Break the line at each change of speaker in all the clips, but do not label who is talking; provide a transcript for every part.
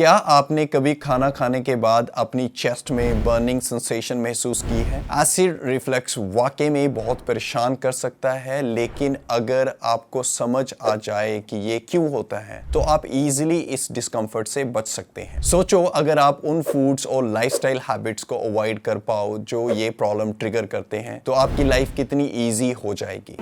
क्या आपने कभी खाना खाने के बाद अपनी चेस्ट में बर्निंग सेंसेशन महसूस की है? एसिड रिफ्लक्स वाकई में बहुत परेशान कर सकता है, लेकिन अगर आपको समझ आ जाए कि ये क्यों होता है तो आप इजीली इस डिस्कम्फर्ट से बच सकते हैं। सोचो, अगर आप उन फूड्स और लाइफस्टाइल हैबिट्स को अवॉइड कर पाओ जो ये प्रॉब्लम ट्रिगर करते हैं, तो आपकी लाइफ कितनी ईजी हो जाएगी।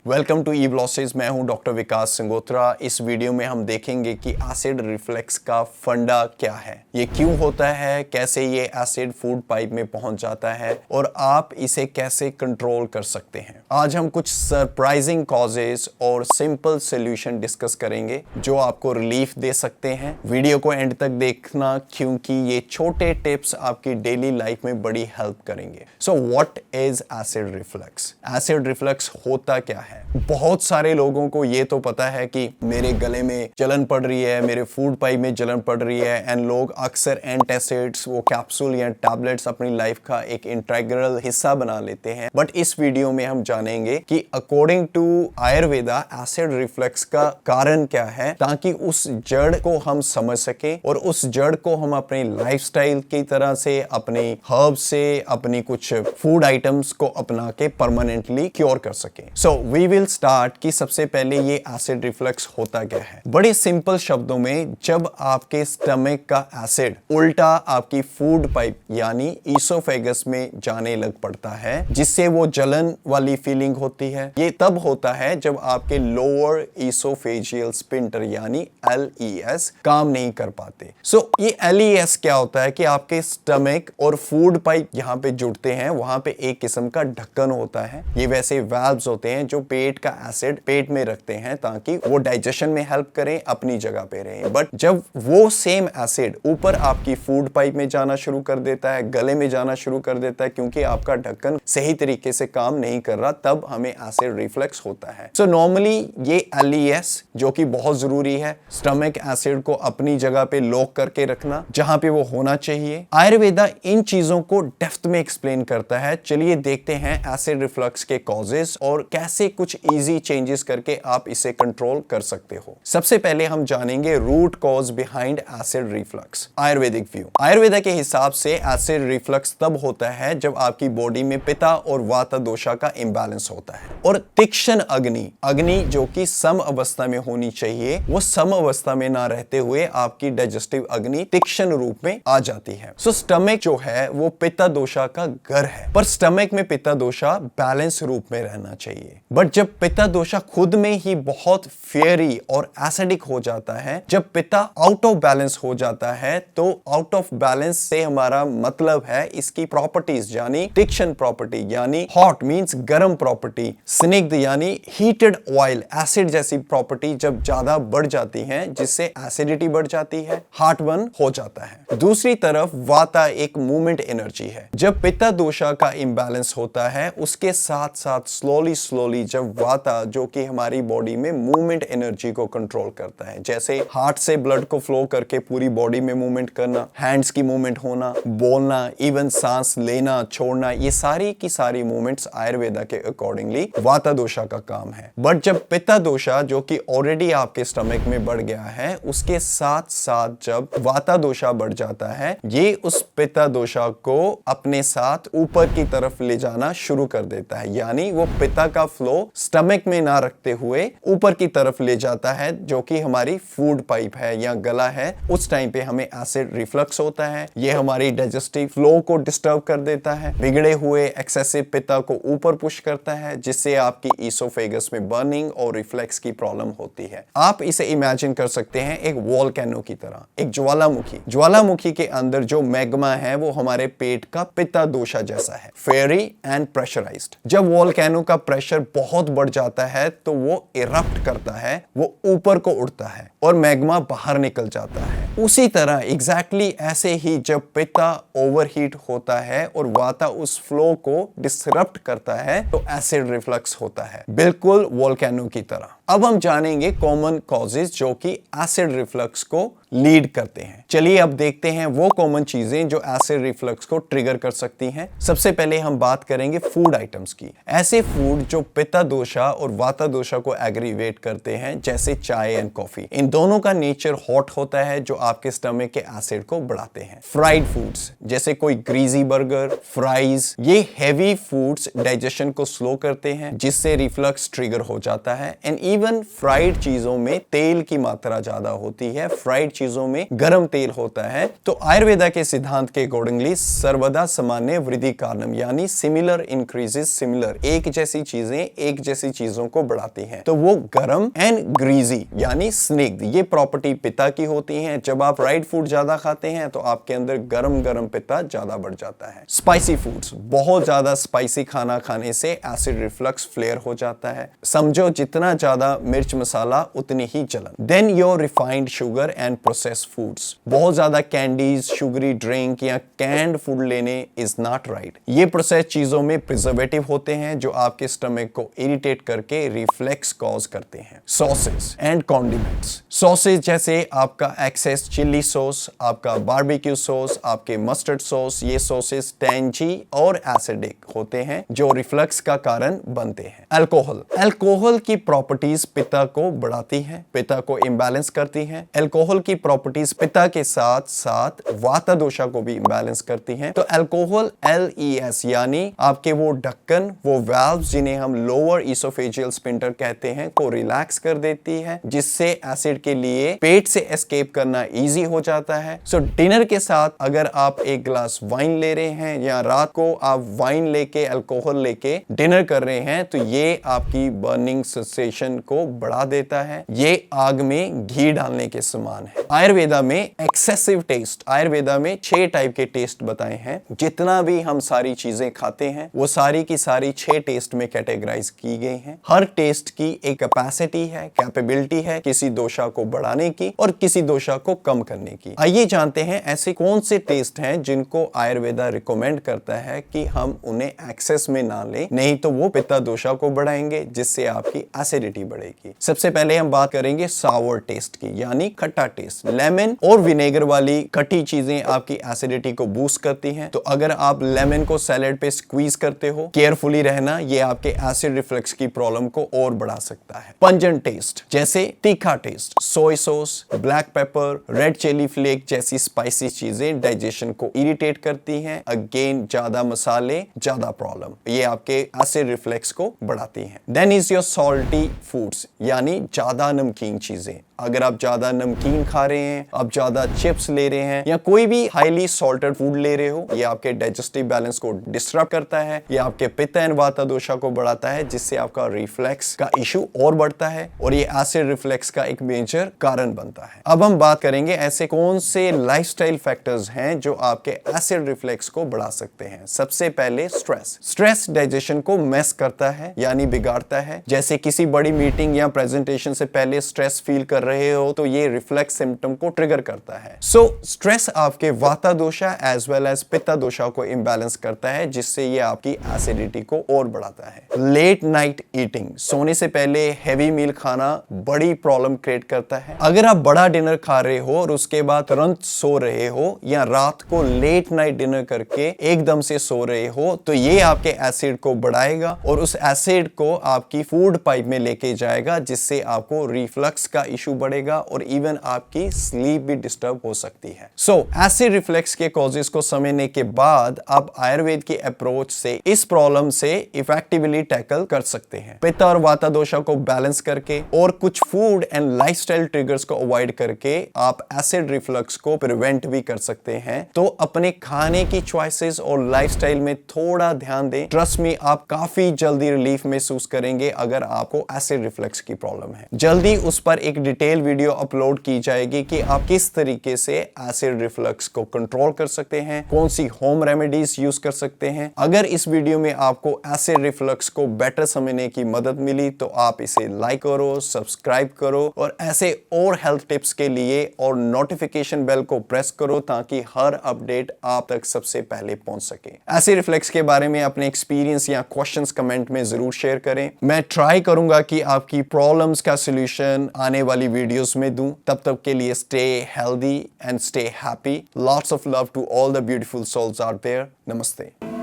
Welcome to eve losses. मैं हूं डॉक्टर विकास संगोत्रा। इस वीडियो में हम देखेंगे कि एसिड रिफ्लक्स का फंडा क्या है, ये क्यों होता है, कैसे ये एसिड फूड पाइप में पहुंच जाता है और आप इसे कैसे कंट्रोल कर सकते हैं। आज हम कुछ सरप्राइजिंग कॉजेस और सिंपल सोल्यूशन डिस्कस करेंगे जो आपको रिलीफ दे सकते हैं। वीडियो को एंड तक देखना, क्योंकि ये छोटे टिप्स आपकी डेली लाइफ में बड़ी हेल्प करेंगे। So what is acid reflux? Acid reflux होता क्या है? बहुत सारे लोगों को ये तो पता है कि मेरे गले में जलन पड़ रही है, मेरे फूड पाइप में जलन पड़ रही है, एंड लोग अक्सर एंटासिड्स, वो कैप्सूल या टैबलेट्स अपनी लाइफ का एक इंटीग्रल हिस्सा बना लेते हैं। बट इस वीडियो में हम जानेंगे कि according to Ayurveda acid reflux का कारण क्या है, ताकि उस जड़ को हम समझ सके और उस जड़ को हम अपने लाइफस्टाइल की तरह से, अपने हर्ब्स से, अपनी कुछ फूड आइटम्स को अपना के परमानेंटली क्योर कर सके। सो वी विल स्टार्ट कि सबसे पहले ये एसिड रिफ्लक्स होता क्या है। बड़े सिंपल शब्दों में, जब आपके स्टमक का एसिड उल्टा आपकी फूड पाइप यानी ईसोफेगस में जाने लग पड़ता है, जिससे वो जलन वाली फीलिंग होती है, ये तब होता है जब आपके लोअर ईसोफेजियल स्फिंक्टर यानी LES काम नहीं कर पाते। सो ये LES क्या होता है कि आपके स्टमक और फूड पाइप यहाँ पे जुड़ते हैं, वहां पे एक किस्म का ढक्कन होता है। ये वैसे वाल्व्स होते हैं जो पेट का एसिड पेट में रखते हैं ताकि वो डाइजेशन में हेल्प करें, अपनी जगह पे रहें। बट जब वो सेम एसिड ऊपर आपकी फूड पाइप में जाना शुरू कर देता है, गले में जाना शुरू कर देता है, क्योंकि आपका ढक्कन सही तरीके से काम नहीं कर रहा, तब हमें एसिड रिफ्लक्स होता है। सो नॉर्मली ये LES, जो कि बहुत जरूरी है, स्टमक एसिड को अपनी जगह पे लॉक करके रखना जहां पे वो होना चाहिए। आयुर्वेदा इन चीजों को डेप्थ में एक्सप्लेन करता है। चलिए देखते हैं एसिड रिफ्लक्स के कॉजेस और कैसे कुछ इजी चेंजेस करके आप इसे कंट्रोल कर सकते हो। सबसे पहले हम जानेंगे root cause behind acid reflux. Ayurvedic view, Ayurveda के हिसाब से एसिड रिफ्लक्स तब होता है जब आपकी बॉडी में पित्त और वात दोषा का इंबैलेंस होता है और तीक्ष्ण अग्नि जो कि सम अवस्था में होनी चाहिए, वो सम अवस्था में ना रहते हुए आपकी डाइजेस्टिव अग्नि तीक्ष्ण रूप में आ जाती है। सो स्टमक जो है वो पित्त दोषा का घर है, पर स्टमक में पित्त दोषा बैलेंस रूप में रहना चाहिए। बट जब पित्त दोषा खुद में ही बहुत फेयरी और एसिडिक हो जाता है, जब पित्त आउट ऑफ बैलेंस हो जाता है, तो आउट ऑफ बैलेंस से हमारा मतलब है इसकी प्रॉपर्टीज, यानी तीक्ष्ण प्रॉपर्टी यानी हॉट मींस गर्म प्रॉपर्टी, स्निग्ध यानी हीटेड ऑयल, एसिड जैसी प्रॉपर्टी जब ज्यादा बढ़ जाती है, जिससे एसिडिटी बढ़ जाती है, हार्टबर्न हो जाता है। दूसरी तरफ वाता एक मूवमेंट एनर्जी है। जब पित्त दोषा का इंबैलेंस होता है, उसके साथ साथ स्लोली जब वाता, जो कि हमारी बॉडी में मूवमेंट एनर्जी को कंट्रोल करता है, जैसे हार्ट से ब्लड को फ्लो करके पूरी बॉडी में मूवमेंट करना, हैंड्स की मूवमेंट होना, बोलना, इवन सांस लेना छोड़ना, ये सारी की सारी मूवमेंट्स आयुर्वेदा के अकॉर्डिंगली वाता दोषा का काम है। बट जब पित्त दोषा, जो कि ऑलरेडी आपके स्टमक में बढ़ गया है, उसके साथ साथ जब वाता दोषा बढ़ जाता है, ये उस पित्त दोषा को अपने साथ ऊपर की तरफ ले जाना शुरू कर देता है, यानी वो पित्त का फ्लो स्टमक में ना रखते हुए ऊपर की तरफ ले जाता है, जो कि हमारी फूड पाइप है या गला है। उस टाइम पे हमें एसिड रिफ्लक्स होता है। ये हमारी डाइजेस्टिव फ्लो को डिस्टर्ब कर देता है, बिगड़े हुए एक्सेसिव पित्त को ऊपर पुश करता है, जिससे आपकी ईसोफेगस में बर्निंग और रिफ्लक्स की प्रॉब्लम होती है। आप इसे इमेजिन कर सकते हैं एक वोल्केनो की तरह, एक ज्वालामुखी के अंदर जो मैग्मा है वो हमारे पेट का पित्त दोषा जैसा है, फेयरी एंड प्रेशराइज्ड। जब वोल्केनो का प्रेशर बहुत बढ़ जाता है तो वो इरप्ट करता है, वो ऊपर को उड़ता है और मैग्मा बाहर निकल जाता है। उसी तरह एग्जैक्टली ऐसे ही जब पित्ता ओवरहीट होता है और वाता उस फ्लो को डिसरप्ट करता है तो एसिड रिफ्लक्स होता है, बिल्कुल वोल्केनो की तरह। अब हम जानेंगे कॉमन कॉजेज जो कि एसिड रिफ्लक्स को लीड करते हैं। चलिए अब देखते हैं वो कॉमन चीजें जो एसिड रिफ्लक्स को ट्रिगर कर सकती हैं। सबसे पहले हम बात करेंगे फूड आइटम्स की। ऐसे फूड जो पित्ता दोषा और वाता दोषा को एग्रीवेट करते हैं, जैसे चाय एंड कॉफी। इन दोनों का नेचर हॉट होता है जो आपके स्टमक के एसिड को बढ़ाते हैं। फ्राइड फूड्स जैसे कोई ग्रीजी बर्गर, फ्राइज, ये हेवी फूड्स डाइजेशन को स्लो करते हैं जिससे रिफ्लक्स ट्रिगर हो जाता है। एंड इवन फ्राइड चीजों में तेल की मात्रा ज्यादा होती है, फ्राइड चीजों में गर्म तेल होता है। तो आयुर्वेदा के सिद्धांत के अकॉर्डिंगली सर्वदा सामान्य वृद्धि कारणम, यानी सिमिलर इंक्रीजेस सिमिलर, एक जैसी चीजें एक जैसी चीजों को बढ़ाती हैं। तो वो गर्म एंड ग्रीजी यानी स्निग्ध, ये प्रॉपर्टी पित्ता की होती है। जब आप फ्राइड फूड ज्यादा खाते हैं तो आपके अंदर गरम गरम पित्ता ज्यादा बढ़ जाता है। स्पाइसी फूड्स, बहुत ज्यादा स्पाइसी खाना खाने से एसिड रिफ्लक्स फ्लेयर हो जाता है। समझो जितना ज्यादा मिर्च मसाला उतनी ही जलन। Then your refined sugar and processed foods, बहुत ज्यादा कैंडीज, शुगरी ड्रिंक या कैंड फूड लेने इज नॉट राइट। ये प्रोसेस चीजों में प्रिजर्वेटिव होते हैं जो आपके स्टमक को इरिटेट करके रिफ्लेक्स कॉज करते हैं। सॉसेस एंड कॉन्डिमेंट्स, सॉसेज जैसे आपका एक्सेस चिल्ली सॉस, आपका बारबेक्यू सॉस, आपके मस्टर्ड सॉस, ये सॉसेस टेंजी और एसिडिक होते हैं जो रिफ्लक्स का कारण बनते हैं। अल्कोहल, अल्कोहल की प्रॉपर्टीज पित्ता को बढ़ाती हैं, पित्ता को इंबैलेंस करती हैं। अल्कोहल की प्रॉपर्टीज पित्ता के साथ साथ वाता दोषा को भी इंबैलेंस करती हैं। तो अल्कोहल LES यानी आपके वो ढक्कन, वो वाल्व्स जिन्हें हम लोअर इसोफेजियल स्फिंक्टर कहते हैं, को रिलैक्स कर देती है जिससे एसिड के लिए पेट से एस्केप करना इजी हो जाता है। सो डिनर के साथ अगर आप एक ग्लास वाइन ले रहे हैं या रात को आप वाइन लेके अल्कोहल लेके डिनर कर रहे हैं तो ये आपकी बर्निंग सेंसेशन को बढ़ा देता है। ये आग में घी डालने के समान है। आयुर्वेदा में एक्सेसिव टेस्ट, आयुर्वेदा में 6 टाइप के टेस्ट बताए हैं। जितना भी हम सारी चीजें खाते हैं वो सारी की सारी 6 टेस्ट में कैटेगराइज की गई हैं। हर टेस्ट की एक कैपेसिटी है, कैपेबिलिटी है किसी दोषा को बढ़ाने की और किसी दोषा को कम करने की। आइए जानते हैं ऐसे कौन से टेस्ट हैं जिनको आयुर्वेदा रिकमेंड करता है कि हम उन्हें एक्सेस में ना लें, नहीं तो वो पित्ता दोषा को बढ़ाएंगे जिससे आपकी एसिडिटी बढ़ेगी। सबसे पहले हम बात करेंगे सावर टेस्ट की, यानी खट्टा टेस्ट। लेमन और विनेगर वाली खट्टी चीजें आपकी एसिडिटी को बूस्ट करती हैं। तो अगर आप लेमन को सैलेड पे स्क्वीज करते हो, केयरफुली रहना, ये आपके एसिड रिफ्लक्स की प्रॉब्लम को और बढ़ा सकता है। पंजेंट टेस्ट जैसे तीखा taste, soy sauce, black pepper, red chilli flake जैसी स्पाइसी चीजें डाइजेशन को इरिटेट करती हैं। अगेन ज्यादा मसाले, ज्यादा प्रॉब्लम, ये आपके एसिड रिफ्लेक्स को बढ़ाती हैं। Then is your salty foods, यानी ज्यादा नमकीन चीजें। अगर आप ज्यादा नमकीन खा रहे हैं, आप ज्यादा चिप्स ले रहे हैं या कोई भी हाईली सॉल्टेड फूड ले रहे हो, ये आपके डाइजेस्टिव बैलेंस को डिस्टर्ब करता है। ये आपके पित्ता एंड वाता दोषा को बढ़ाता है जिससे आपका रिफ्लेक्स का इशू और बढ़ता है और ये एसिड रिफ्लेक्स का एक मेजर कारण बनता है। अब हम बात करेंगे ऐसे कौन से लाइफस्टाइल फैक्टर्स हैं जो आपके एसिड रिफ्लेक्स को बढ़ा सकते हैं। सबसे पहले स्ट्रेस। स्ट्रेस डाइजेशन को मेस करता है यानी बिगाड़ता है। जैसे किसी बड़ी मीटिंग या प्रेजेंटेशन से पहले स्ट्रेस फील कर रहे हो तो ये रिफ्लेक्स सिम्टम को ट्रिगर करता है। सो स्ट्रेस आपके वाता दोषा एज वेल एज पित्ता दोषा को इंबैलेंस करता है जिससे ये आपकी एसिडिटी को और बढ़ाता है। लेट नाइट ईटिंग, सोने से पहले हैवी मील खाना बड़ी प्रॉब्लम क्रिएट करता है। अगर आप बड़ा डिनर खा रहे हो और उसके बाद तुरंत सो रहे हो या रात को लेट नाइट डिनर करके एकदम से सो रहे हो तो ये आपके एसिड को बढ़ाएगा और उस एसिड को आपकी फूड पाइप में लेके जाएगा जिससे आपको रिफ्लक्स का इशू बढ़ेगा और इवन आपकी स्लीप भी डिस्टर्ब हो सकती है। सो एसिड रिफ्लेक्स के कॉजेस को समझने के बाद आप आयुर्वेद की अप्रोच से इस प्रॉब्लम से इफेक्टिवली टैकल कर सकते हैं। पित्त और वाता दोषा को बैलेंस करके और कुछ फूड एंड लाइफस्टाइल ट्रिगर्स को अवॉइड करके आप एसिड रिफ्लक्स को प्रिवेंट भी कर सकते हैं। तो अपने खाने की चॉइसेस और लाइफस्टाइल में थोड़ा ध्यान दें। ट्रस्ट मी, आप काफी जल्दी रिलीफ महसूस करेंगे अगर आपको एसिड रिफ्लक्स की प्रॉब्लम है। जल्दी उस पर एक डिटेल डिटेल वीडियो अपलोड की जाएगी कि आप किस तरीके से एसिड रिफ्लक्स को कंट्रोल कर सकते हैं, कौन सी होम रेमेडीज यूज कर सकते हैं। अगर इस वीडियो में आपको एसिड रिफ्लक्स को बेटर समझने की मदद मिली तो आप इसे लाइक करो, सब्सक्राइब करो और ऐसे और हेल्थ टिप्स के लिए और नोटिफिकेशन बेल को प्रेस करो ताकि हर अपडेट आप तक सबसे पहले पहुंच सके। एसिड रिफ्लक्स के बारे में अपने एक्सपीरियंस या क्वेश्चंस कमेंट में जरूर शेयर करें। मैं ट्राई करूंगा कि आपकी प्रॉब्लम्स का सॉल्यूशन आने वाली वीडियोस में दूं। तब तक के लिए stay healthy and stay happy. Lots of love to all the beautiful souls out there. Namaste.